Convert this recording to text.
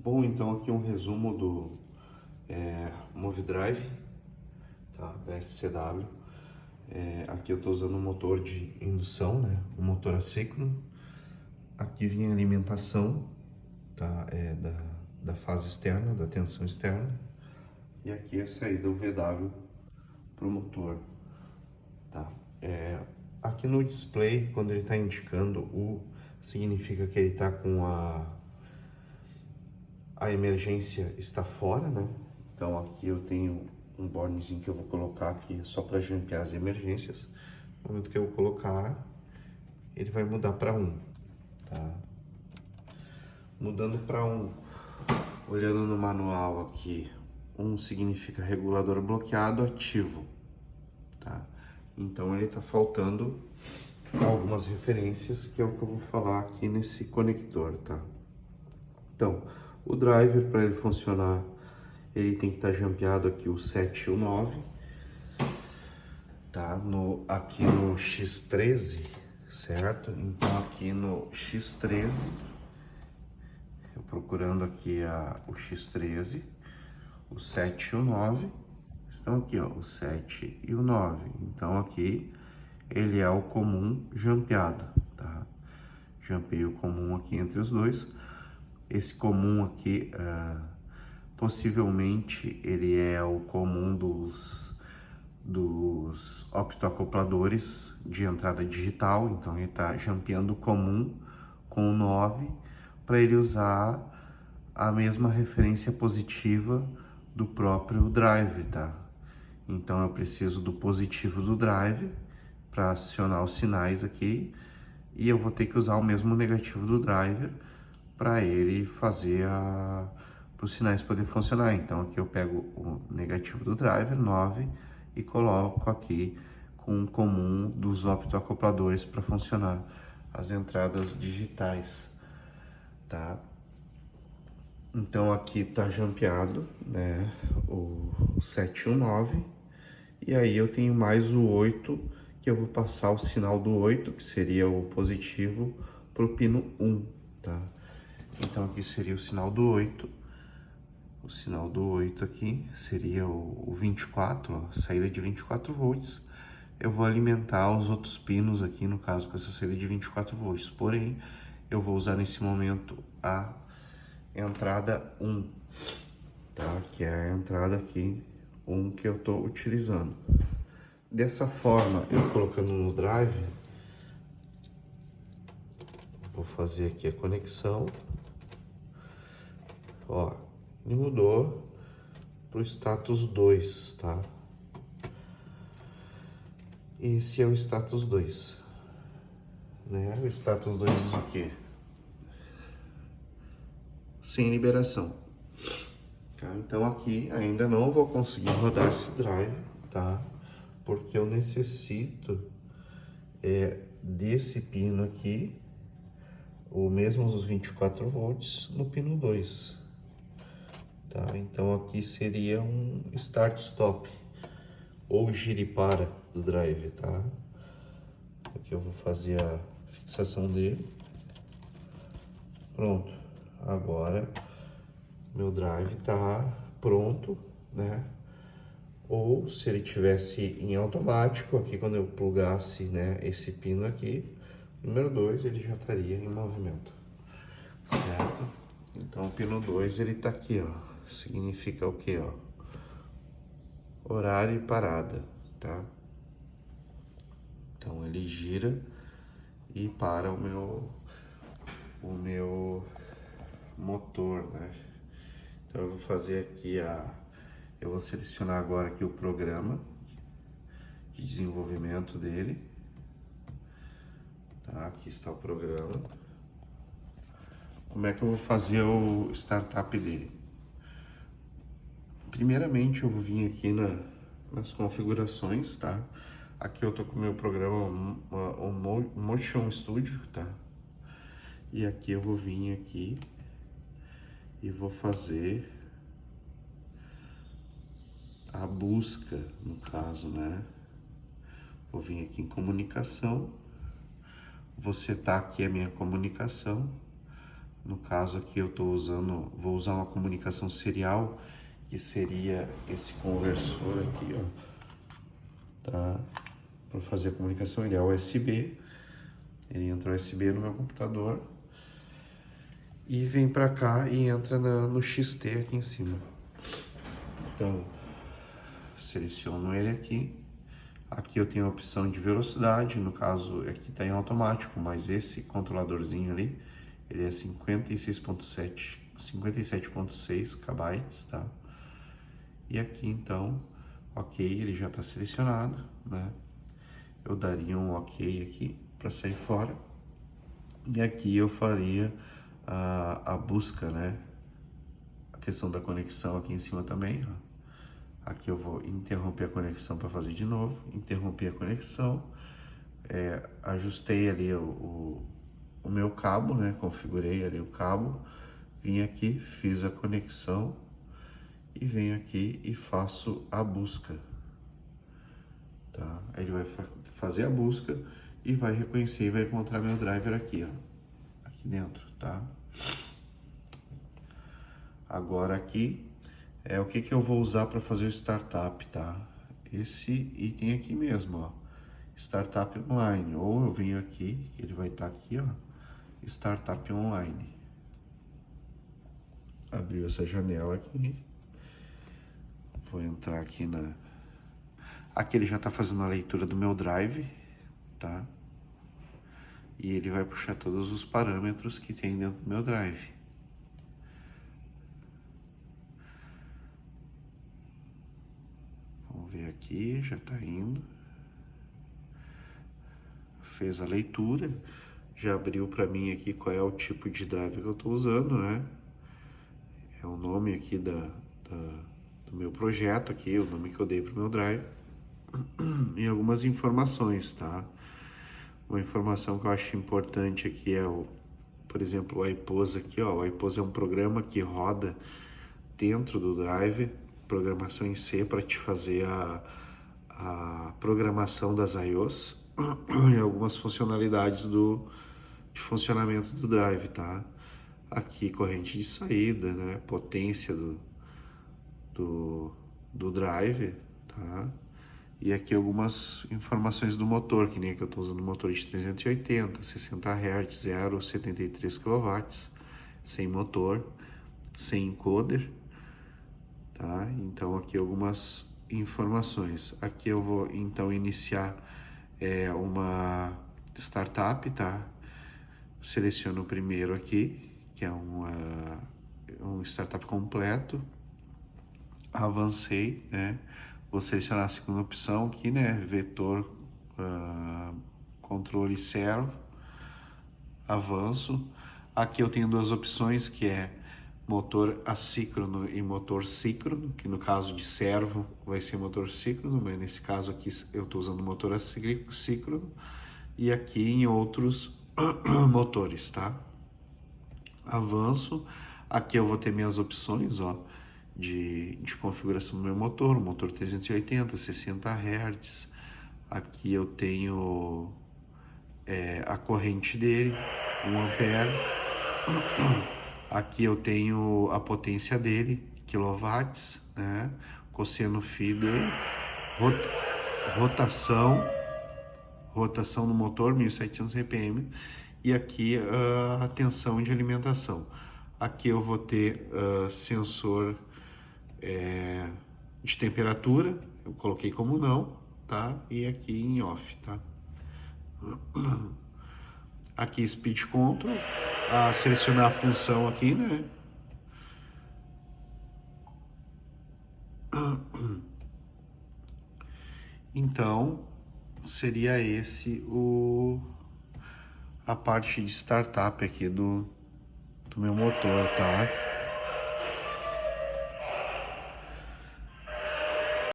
Bom, então aqui um resumo do MoveDrive, tá? Da SCW. Aqui eu estou usando um motor de indução, né? Um motor assíncrono. Aqui vem a alimentação, tá? Da fase externa, da tensão externa. E aqui a saída UVW para o motor, tá? Aqui no display, quando ele está indicando U, significa que ele está com a emergência está fora, né? Então aqui eu tenho um bornezinho que eu vou colocar aqui só para jampear as emergências. No momento que eu colocar, ele vai mudar para 1, tá? Mudando para 1, olhando no manual aqui, 1 significa regulador bloqueado ativo, tá? Então ele está faltando algumas referências, que é o que eu vou falar aqui nesse conector, tá? Então, o driver, para ele funcionar, ele tem que estar jampeado aqui o 7 e o 9, tá? Aqui no X13, certo? Então aqui no X13, eu procurando aqui o X13, o 7 e o 9, estão aqui, ó, o 7 e o 9. Então aqui ele é o comum jampeado, tá? Jampei o comum aqui entre os dois. Esse comum aqui, possivelmente, ele é o comum dos optoacopladores de entrada digital. Então ele está jampeando o comum com o 9 para ele usar a mesma referência positiva do próprio drive, tá? Então eu preciso do positivo do drive para acionar os sinais aqui, e eu vou ter que usar o mesmo negativo do driver para ele fazer para os sinais poder funcionar. Então aqui eu pego o negativo do driver, 9, e coloco aqui com o comum dos optoacopladores para funcionar as entradas digitais, tá? Então aqui tá jampeado, né, o 7 e o 9, e aí eu tenho mais o 8, que eu vou passar o sinal do 8, que seria o positivo, para o pino 1, tá? Então aqui seria o sinal do 8, o sinal do 8 aqui seria o 24, ó, saída de 24 volts. Eu vou alimentar os outros pinos aqui, no caso com essa saída de 24 volts, porém eu vou usar nesse momento a entrada 1, tá? Que é a entrada aqui 1 que eu estou utilizando. Dessa forma, eu colocando no drive, vou fazer aqui a conexão, ó, e mudou para o status 2, tá? Esse é o status 2, né? O status 2 é o quê? Sem liberação, tá? Então aqui ainda não vou conseguir rodar esse drive, tá? Porque eu necessito desse pino aqui, o mesmo dos 24 volts, no pino 2, tá? Então aqui seria um start-stop ou giripara do drive, tá? Aqui eu vou fazer a fixação dele. Pronto. Agora meu drive tá pronto, né? Ou se ele tivesse em automático, aqui quando eu plugasse, né, esse pino aqui, número 2, ele já estaria em movimento, certo? Então o pino 2 ele tá aqui, ó, significa o que, ó? Horário e parada, tá? Então ele gira e para o meu motor, né? Então eu vou fazer aqui eu vou selecionar agora aqui o programa de desenvolvimento dele, tá? Aqui está o programa. Como é que eu vou fazer o startup dele? Primeiramente eu vou vir aqui nas configurações, tá? Aqui eu tô com o meu programa, o Motion Studio, tá? E aqui eu vou vir aqui e vou fazer a busca, no caso, né? Vou vir aqui em comunicação, vou setar aqui a minha comunicação, No caso aqui eu vou usar uma comunicação serial, que seria esse conversor aqui, ó, tá? Para fazer a comunicação, ele é USB, ele entra USB no meu computador e vem para cá e entra no XT aqui em cima. Então, seleciono ele aqui. Aqui eu tenho a opção de velocidade, no caso aqui está em automático, mas esse controladorzinho ali, ele é 57.6 KB, tá? E aqui então, ok, ele já está selecionado, né? Eu daria um ok aqui para sair fora. E aqui eu faria a busca, né? A questão da conexão aqui em cima também, ó. Aqui eu vou interromper a conexão para fazer de novo, interromper a conexão, ajustei ali o meu cabo, né? Configurei ali o cabo, vim aqui, fiz a conexão e venho aqui e faço a busca, tá? Aí ele vai fazer a busca e vai reconhecer e vai encontrar meu driver aqui, ó, aqui dentro, tá? Agora aqui o que eu vou usar para fazer o startup, tá? Esse item aqui mesmo, ó, startup online, ou eu venho aqui, ele vai estar aqui, ó, startup online. Abriu essa janela aqui, vou entrar aqui aqui ele já está fazendo a leitura do meu drive, tá? E ele vai puxar todos os parâmetros que tem dentro do meu drive. Vamos ver aqui, já está indo. Fez a leitura, já abriu para mim aqui qual é o tipo de drive que eu estou usando, né? É o nome aqui do meu projeto aqui, o nome que eu dei para o meu drive. E algumas informações, tá? Uma informação que eu acho importante aqui é por exemplo, o iPose aqui, ó. O iPose é um programa que roda dentro do drive, programação em C para te fazer a programação das IOs e algumas funcionalidades de funcionamento do drive, tá? Aqui corrente de saída, né? Potência do drive, tá? E aqui algumas informações do motor, que nem aqui eu estou usando motor de 380, 60 Hz, 0,73 kW, sem motor, sem encoder, tá? Então aqui algumas informações. Aqui eu vou então iniciar uma startup, tá? Seleciono o primeiro aqui, que é um startup completo. Avancei, né? Vou selecionar a segunda opção aqui, né? Vetor, controle servo. Avanço. Aqui eu tenho duas opções, que é motor assíncrono e motor síncrono, que no caso de servo vai ser motor síncrono, mas nesse caso aqui eu estou usando motor assíncrono, e aqui em outros motores, tá? Avanço. Aqui eu vou ter minhas opções, ó, de configuração do meu motor, motor 380, 60 Hz. Aqui eu tenho a corrente dele, 1 ampere. Aqui eu tenho a potência dele, quilowatts, né? Cosseno φ dele, rotação no motor, 1700 RPM, e aqui a tensão de alimentação. Aqui eu vou ter sensor de temperatura, eu coloquei como não, tá? E aqui em off, tá? Aqui speed control, selecionar a função aqui, né? Então, seria esse a parte de startup aqui do meu motor, tá?